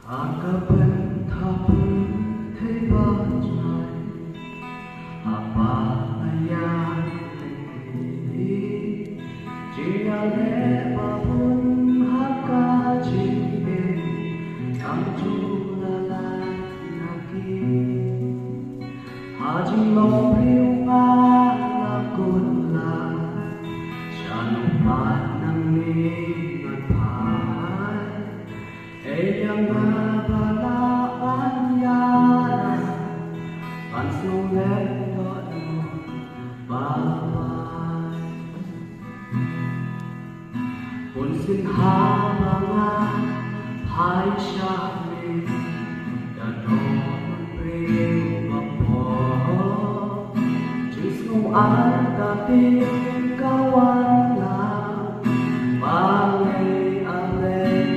Anggapan tapon hebatnya apa yang terjadi jika lepapun haka jingin kamtulalan lagi hajing lombriung alakunlah sianupan ng ningat pahay yang babalaan yan pansulit doon babay punsin habangan hai syahmi dan doon bring mapo jisnu artati kawan lang balay alay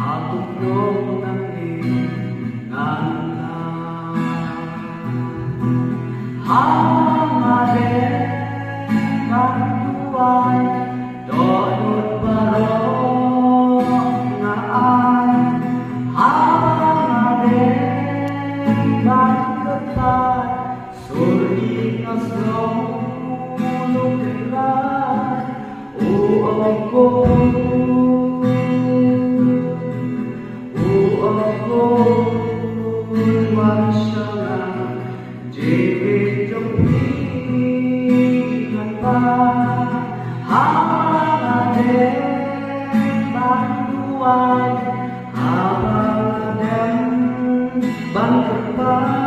aku nangis hamade kantuan donut barong ngaan hamade kanketan suri nasong lukiran aku masalah jiwit jompikan pa hamade bantuan habang dan bangkepan